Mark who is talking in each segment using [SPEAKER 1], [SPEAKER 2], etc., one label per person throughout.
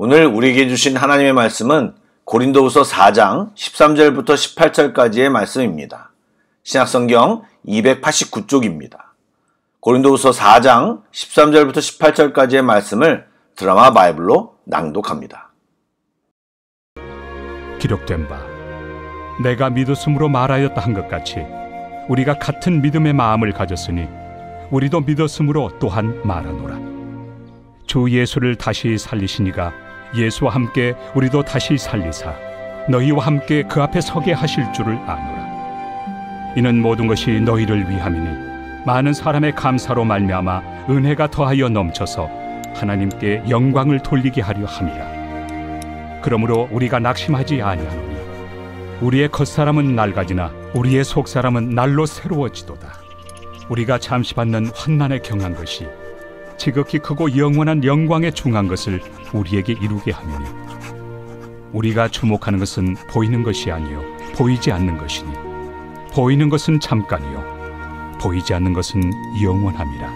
[SPEAKER 1] 오늘 우리에게 주신 하나님의 말씀은 고린도후서 4장 13절부터 18절까지의 말씀입니다. 신약성경 289쪽입니다. 고린도후서 4장 13절부터 18절까지의 말씀을 드라마 바이블로 낭독합니다.
[SPEAKER 2] 기록된 바 내가 믿었음으로 말하였다 한 것 같이 우리가 같은 믿음의 마음을 가졌으니 우리도 믿었음으로 또한 말하노라. 주 예수를 다시 살리시니가 예수와 함께 우리도 다시 살리사 너희와 함께 그 앞에 서게 하실 줄을 아노라. 이는 모든 것이 너희를 위함이니 많은 사람의 감사로 말미암아 은혜가 더하여 넘쳐서 하나님께 영광을 돌리게 하려 함이라. 그러므로 우리가 낙심하지 아니하노니 우리의 겉사람은 낡아지나 우리의 속사람은 날로 새로워지도다. 우리가 잠시 받는 환난에 경한 것이 지극히 크고 영원한 영광에 중한 것을 우리에게 이루게 하느니 우리가 주목하는 것은 보이는 것이 아니요 보이지 않는 것이니 보이는 것은 잠깐이요 보이지 않는 것은 영원함이라.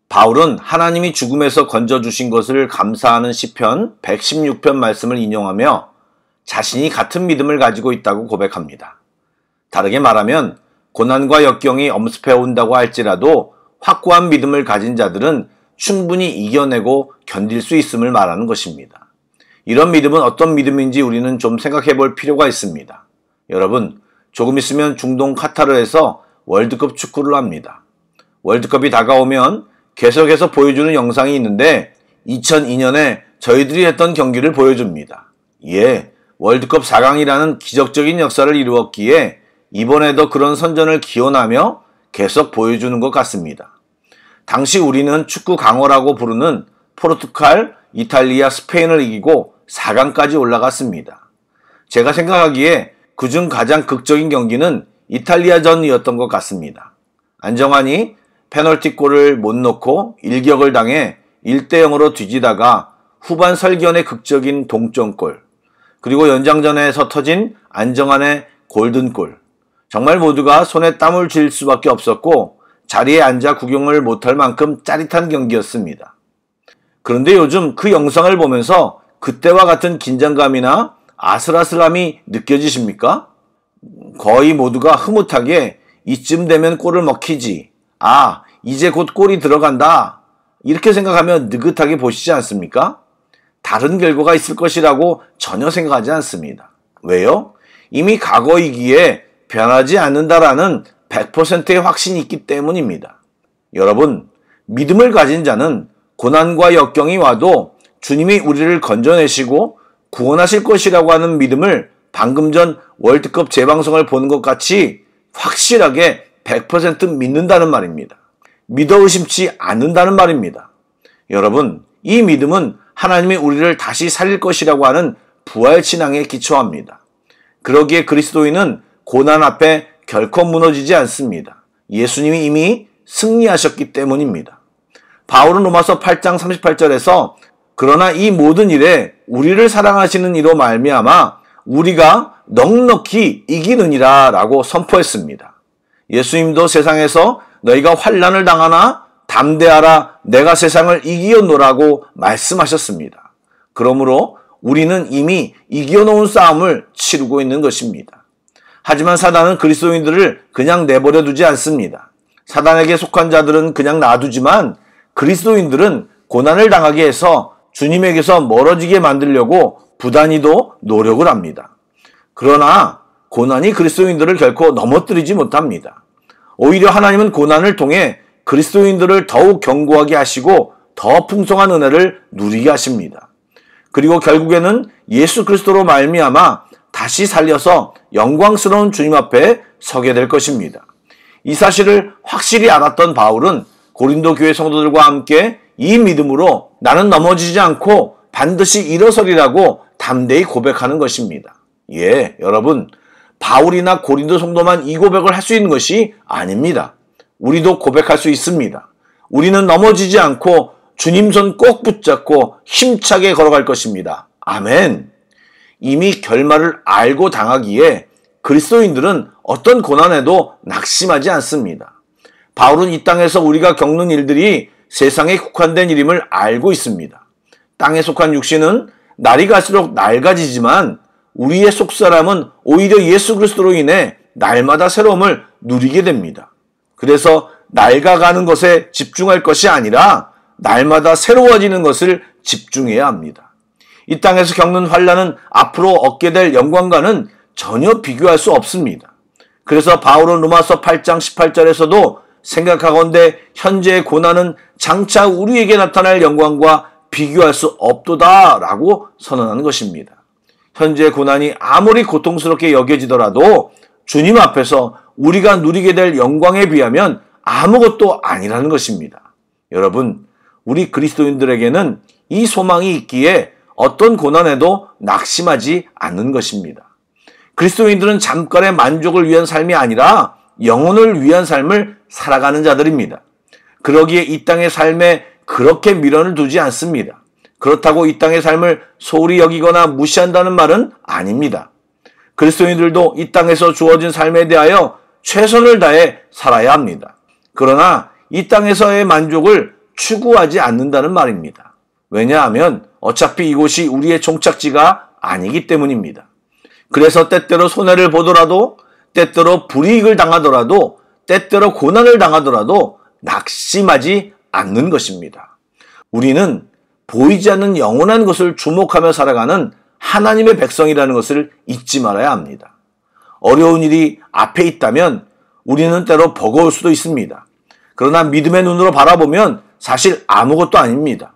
[SPEAKER 1] 바울은 하나님이 죽음에서 건져주신 것을 감사하는 시편 116편 말씀을 인용하며 자신이 같은 믿음을 가지고 있다고 고백합니다. 다르게 말하면 고난과 역경이 엄습해 온다고 할지라도 확고한 믿음을 가진 자들은 충분히 이겨내고 견딜 수 있음을 말하는 것입니다. 이런 믿음은 어떤 믿음인지 우리는 좀 생각해 볼 필요가 있습니다. 여러분, 조금 있으면 중동 카타르에서 월드컵 축구를 합니다. 월드컵이 다가오면 계속해서 보여주는 영상이 있는데 2002년에 저희들이 했던 경기를 보여줍니다. 월드컵 4강이라는 기적적인 역사를 이루었기에 이번에도 그런 선전을 기원하며 계속 보여주는 것 같습니다. 당시 우리는 축구 강호라고 부르는 포르투갈, 이탈리아, 스페인을 이기고 4강까지 올라갔습니다. 제가 생각하기에 그중 가장 극적인 경기는 이탈리아전이었던 것 같습니다. 안정환이 페널티골을 못 넣고 일격을 당해 1대0으로 뒤지다가 후반 설견의 극적인 동점골, 그리고 연장전에서 터진 안정환의 골든골, 정말 모두가 손에 땀을 쥘 수밖에 없었고 자리에 앉아 구경을 못할 만큼 짜릿한 경기였습니다. 그런데 요즘 그 영상을 보면서 그때와 같은 긴장감이나 아슬아슬함이 느껴지십니까? 거의 모두가 흐뭇하게 이쯤 되면 골을 먹히지, 이제 곧 골이 들어간다, 이렇게 생각하며 느긋하게 보시지 않습니까? 다른 결과가 있을 것이라고 전혀 생각하지 않습니다. 왜요? 이미 과거이기에 변하지 않는다라는 100%의 확신이 있기 때문입니다. 여러분, 믿음을 가진 자는 고난과 역경이 와도 주님이 우리를 건져내시고 구원하실 것이라고 하는 믿음을 방금 전 월드컵 재방송을 보는 것 같이 확실하게 100% 믿는다는 말입니다. 믿어 의심치 않는다는 말입니다. 여러분, 이 믿음은 하나님이 우리를 다시 살릴 것이라고 하는 부활 신앙에 기초합니다. 그러기에 그리스도인은 고난 앞에 결코 무너지지 않습니다. 예수님이 이미 승리하셨기 때문입니다. 바울은 로마서 8장 38절에서 그러나 이 모든 일에 우리를 사랑하시는 이로 말미암아 우리가 넉넉히 이기느니라 라고 선포했습니다. 예수님도 세상에서 너희가 환난을 당하나 담대하라, 내가 세상을 이기었노라고 말씀하셨습니다. 그러므로 우리는 이미 이겨놓은 싸움을 치르고 있는 것입니다. 하지만 사단은 그리스도인들을 그냥 내버려 두지 않습니다. 사단에게 속한 자들은 그냥 놔두지만 그리스도인들은 고난을 당하게 해서 주님에게서 멀어지게 만들려고 부단히도 노력을 합니다. 그러나 고난이 그리스도인들을 결코 넘어뜨리지 못합니다. 오히려 하나님은 고난을 통해 그리스도인들을 더욱 견고하게 하시고 더 풍성한 은혜를 누리게 하십니다. 그리고 결국에는 예수 그리스도로 말미암아 다시 살려서 영광스러운 주님 앞에 서게 될 것입니다. 이 사실을 확실히 알았던 바울은 고린도 교회 성도들과 함께 이 믿음으로 나는 넘어지지 않고 반드시 일어서리라고 담대히 고백하는 것입니다. 여러분, 바울이나 고린도 성도만 이 고백을 할 수 있는 것이 아닙니다. 우리도 고백할 수 있습니다. 우리는 넘어지지 않고 주님 손 꼭 붙잡고 힘차게 걸어갈 것입니다. 아멘. 이미 결말을 알고 당하기에 그리스도인들은 어떤 고난에도 낙심하지 않습니다. 바울은 이 땅에서 우리가 겪는 일들이 세상에 국한된 일임을 알고 있습니다. 땅에 속한 육신은 날이 갈수록 낡아지지만 우리의 속사람은 오히려 예수 그리스도로 인해 날마다 새로움을 누리게 됩니다. 그래서 낡아가는 것에 집중할 것이 아니라 날마다 새로워지는 것을 집중해야 합니다. 이 땅에서 겪는 환난은 앞으로 얻게 될 영광과는 전혀 비교할 수 없습니다. 그래서 바울은 로마서 8장 18절에서도 생각하건대 현재의 고난은 장차 우리에게 나타날 영광과 비교할 수 없도다 라고 선언하는 것입니다. 현재의 고난이 아무리 고통스럽게 여겨지더라도 주님 앞에서 우리가 누리게 될 영광에 비하면 아무것도 아니라는 것입니다. 여러분, 우리 그리스도인들에게는 이 소망이 있기에 어떤 고난에도 낙심하지 않는 것입니다. 그리스도인들은 잠깐의 만족을 위한 삶이 아니라 영혼을 위한 삶을 살아가는 자들입니다. 그러기에 이 땅의 삶에 그렇게 미련을 두지 않습니다. 그렇다고 이 땅의 삶을 소홀히 여기거나 무시한다는 말은 아닙니다. 그리스도인들도 이 땅에서 주어진 삶에 대하여 최선을 다해 살아야 합니다. 그러나 이 땅에서의 만족을 추구하지 않는다는 말입니다. 왜냐하면 어차피 이곳이 우리의 종착지가 아니기 때문입니다. 그래서 때때로 손해를 보더라도, 때때로 불이익을 당하더라도, 때때로 고난을 당하더라도 낙심하지 않는 것입니다. 우리는 보이지 않는 영원한 것을 주목하며 살아가는 하나님의 백성이라는 것을 잊지 말아야 합니다. 어려운 일이 앞에 있다면 우리는 때로 버거울 수도 있습니다. 그러나 믿음의 눈으로 바라보면 사실 아무것도 아닙니다.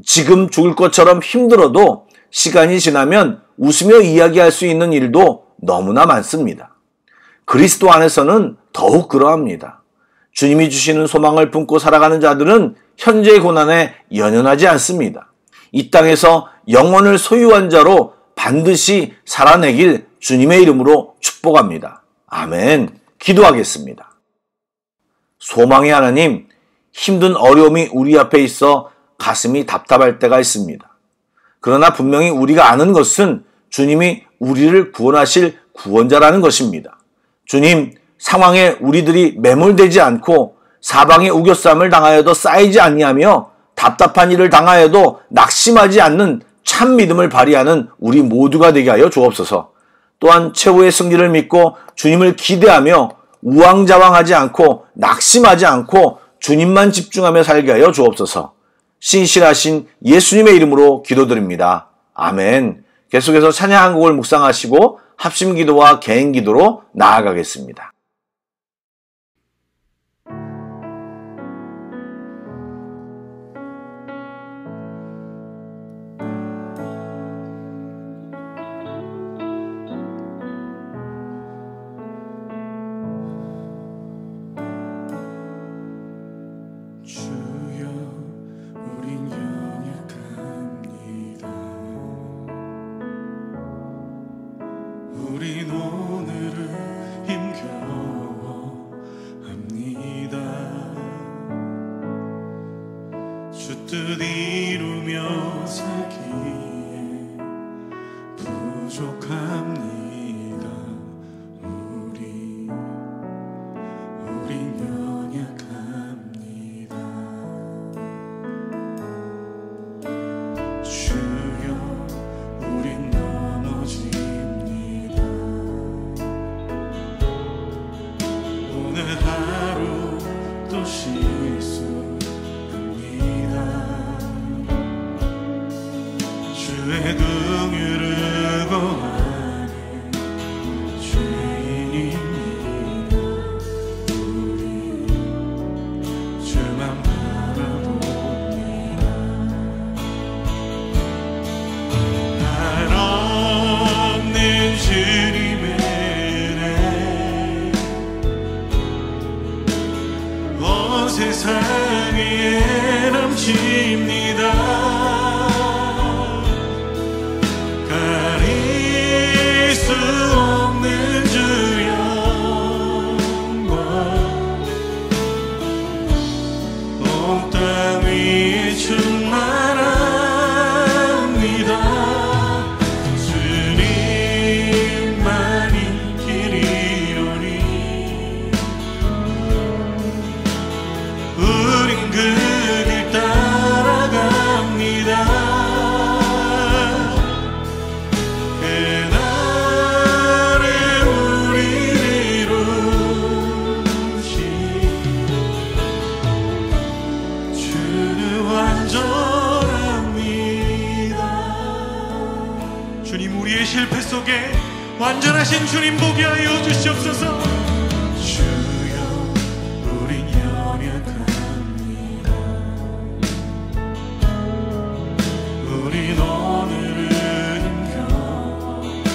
[SPEAKER 1] 지금 죽을 것처럼 힘들어도 시간이 지나면 웃으며 이야기할 수 있는 일도 너무나 많습니다. 그리스도 안에서는 더욱 그러합니다. 주님이 주시는 소망을 품고 살아가는 자들은 현재의 고난에 연연하지 않습니다. 이 땅에서 영혼을 소유한 자로 반드시 살아내길 주님의 이름으로 축복합니다. 아멘. 기도하겠습니다. 소망의 하나님, 힘든 어려움이 우리 앞에 있어 가슴이 답답할 때가 있습니다. 그러나 분명히 우리가 아는 것은 주님이 우리를 구원하실 구원자라는 것입니다. 주님, 상황에 우리들이 매몰되지 않고 사방에 우겨쌈을 당하여도 쌓이지 아니하며 답답한 일을 당하여도 낙심하지 않는 참 믿음을 발휘하는 우리 모두가 되게 하여 주옵소서. 또한 최후의 승리를 믿고 주님을 기대하며 우왕좌왕하지 않고 낙심하지 않고 주님만 집중하며 살게 하여 주옵소서. 신실하신 예수님의 이름으로 기도드립니다. 아멘. 계속해서 찬양 한 곡을 묵상하시고 합심기도와 개인기도로 나아가겠습니다.
[SPEAKER 3] 우린 오늘을 힘겨워합니다. 주 뜻 이루며 살기에 부족합니다. 우린 연약합니다. 주여, 우린 넘어집니다. 오늘 하루 또 실수합니다. 주의 긍휼을 구하는 죄인입니다. 우리 주만 바라봅니다. 한없는 주님의 세상 위에 넘칩니다. 가릴 수 없는 주 영광 온 땅 위에 충만합니다. 주님만이 길이오니 완전하신 주님 보게 하여 주시옵소서.
[SPEAKER 4] 주여 우린 연약합니다. 우린 오늘은 힘겨웁니다.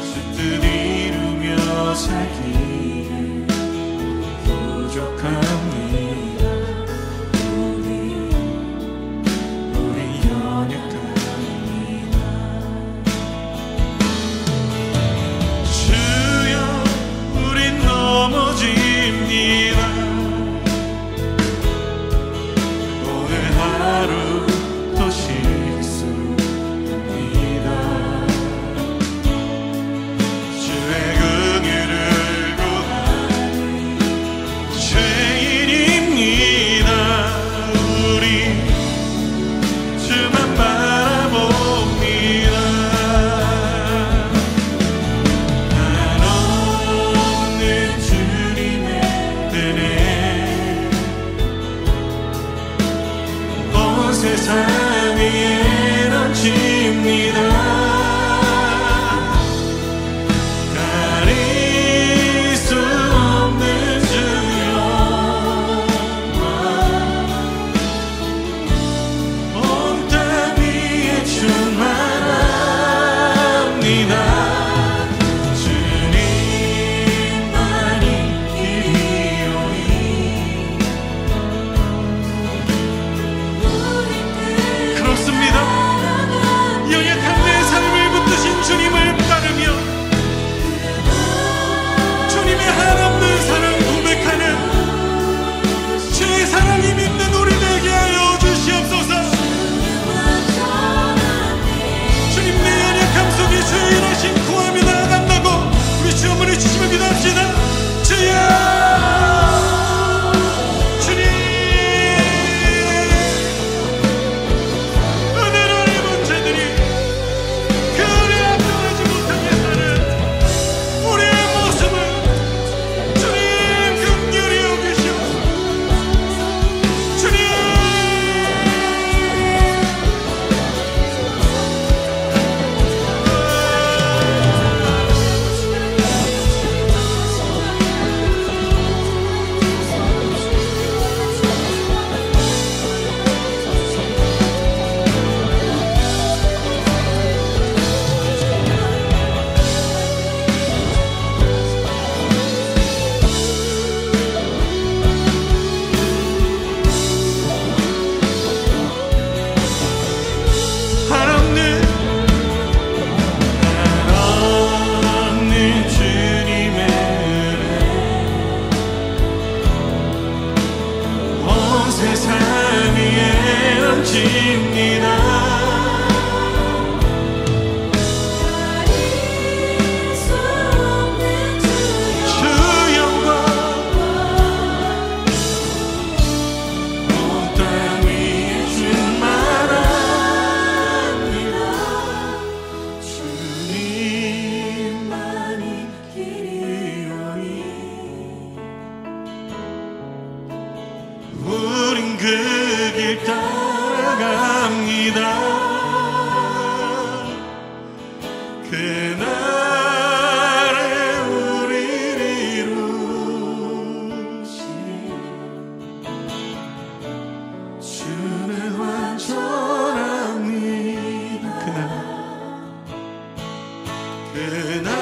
[SPEAKER 4] 주 뜻 이루며 살기에 부족합니다. 우린 연약합니다. 주여 우린 넘어집니다. 오늘 하루 또 실수합니다. 주의 긍휼을 구하는 죄인입니다. 우리 주만 바라봅니다. 한없는 주님의 은혜 온 세상 위에 넘칩니다. 가릴 수 없는 주여만 온 땅 위에 충만합니다. 주님만이 길이오니 그렇습니다. 연약한 내 삶을 붙드신 주님을 따르며 주님의 한없는 사랑 고백하는 주의 사랑이 믿는 우리 되게 하여 주시옵소서. 주님 내 연약함 속에 주의 일하심 구하며 나아간다고 우리 주 어머니 주시면 기도합시다. 주여 주님 은혜로 입은 자들이 그 은혜 앞에 하지 못하게 하는 우리의 모습을 주님 긍휼히 여기시옵소서. 주님 한없는 주님의 은혜 온 세상 위에 넘칩니다. 주 영광 온 땅 위에 충만합니다. 주님만이 길이오니 우린 그 길 따라갑니다. 그날에 우리를 이루시리 주는 완전합니다. 그날